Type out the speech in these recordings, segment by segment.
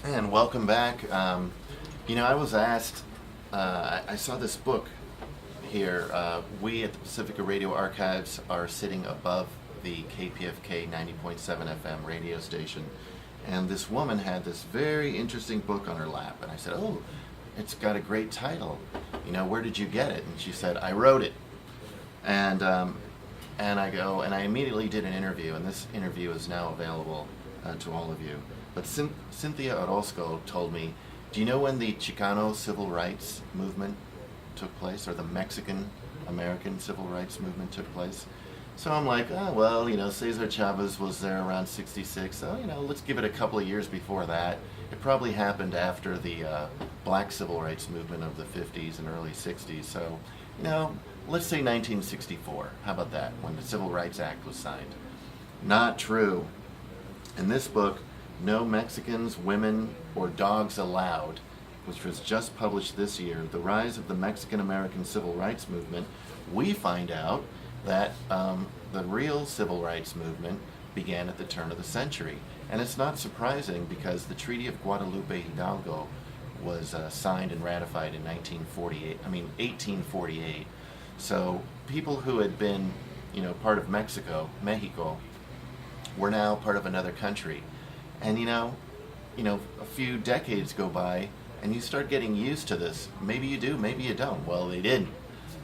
And welcome back. I was asked, I saw this book here. We at the Pacifica Radio Archives are sitting above the KPFK 90.7 FM radio station. And this woman had this very interesting book on her lap. And I said, oh, it's got a great title. Where did you get it? And she said, I wrote it. And I go, and I immediately did an interview. And this interview is now available to all of you. But Cynthia Orozco told me, do you know when the Chicano civil rights movement took place, or the Mexican-American civil rights movement took place? So I'm like, Cesar Chavez was there around 66, so, let's give it a couple of years before that. It probably happened after the black civil rights movement of the 50s and early 60s, so, let's say 1964. How about that, when the Civil Rights Act was signed? Not true. In this book, No Mexicans, Women, or Dogs Allowed, which was just published this year, The Rise of the Mexican-American Civil Rights Movement, we find out that the real civil rights movement began at the turn of the century. And it's not surprising because the Treaty of Guadalupe Hidalgo was signed and ratified in 1848. So people who had been, part of Mexico, were now part of another country. And a few decades go by and you start getting used to this. Maybe you do, maybe you don't. Well, they didn't.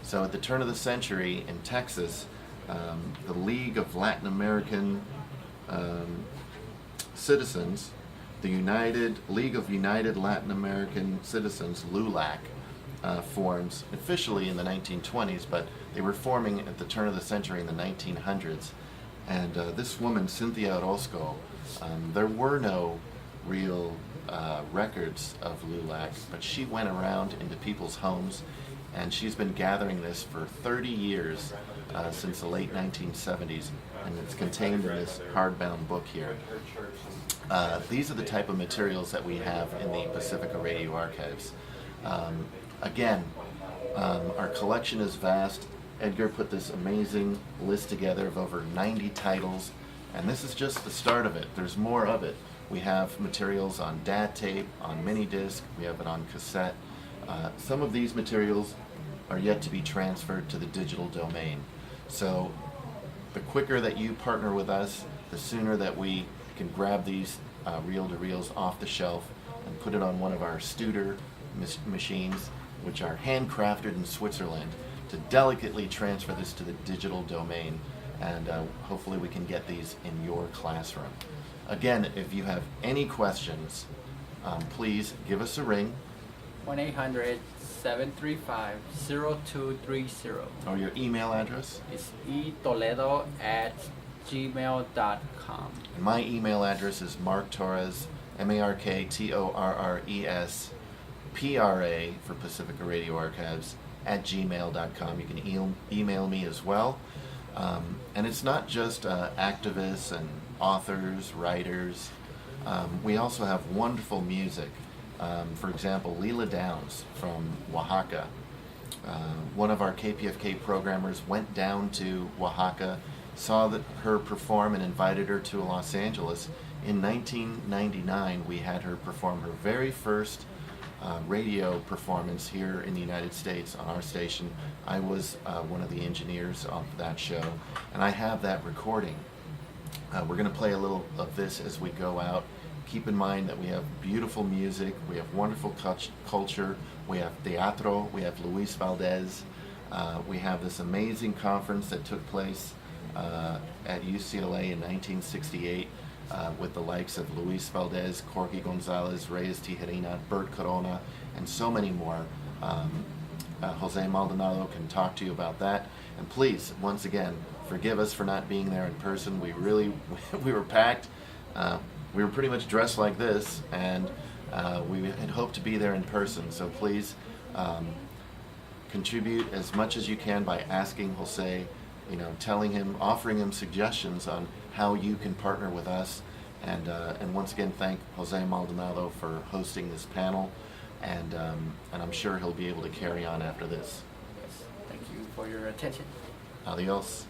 So at the turn of the century in Texas, the League of Latin American Citizens, the League of United Latin American Citizens, LULAC, forms officially in the 1920s, but they were forming at the turn of the century in the 1900s. And this woman, Cynthia Orozco, there were no real records of LULAC, but she went around into people's homes, and she's been gathering this for 30 years, since the late 1970s, and it's contained in this hardbound book here. These are the type of materials that we have in the Pacifica Radio Archives. Again, our collection is vast. Edgar put this amazing list together of over 90 titles, and this is just the start of it. There's more of it. We have materials on DAT tape, on mini disc, we have it on cassette. Some of these materials are yet to be transferred to the digital domain. So the quicker that you partner with us, the sooner that we can grab these reel-to-reels off the shelf and put it on one of our Studer machines, which are handcrafted in Switzerland, to delicately transfer this to the digital domain, and hopefully we can get these in your classroom. Again, if you have any questions, please give us a ring. 1-800-735-0230. Or your email address. It's etoledo@gmail.com. And my email address is Mark Torres, MarkTorres, PRA for Pacifica Radio Archives, @gmail.com. You can email me as well. And it's not just activists and authors, writers. We also have wonderful music. For example, Leela Downs from Oaxaca. One of our KPFK programmers went down to Oaxaca, saw her perform, and invited her to Los Angeles. In 1999, we had her perform her very first radio performance here in the United States on our station. I was one of the engineers of that show, and I have that recording. We're going to play a little of this as we go out. Keep in mind that we have beautiful music, we have wonderful culture, we have teatro, we have Luis Valdez, we have this amazing conference that took place at UCLA in 1968 with the likes of Luis Valdez, Corky Gonzalez, Reyes Tijerina, Bert Corona, and so many more. Jose Maldonado can talk to you about that. And please, once again, forgive us for not being there in person. We were packed. We were pretty much dressed like this, and we had hoped to be there in person. So please contribute as much as you can by asking Jose, telling him, offering him suggestions on how you can partner with us. And once again, thank Jose Maldonado for hosting this panel, and I'm sure he'll be able to carry on after this. Yes, thank you for your attention. Adios.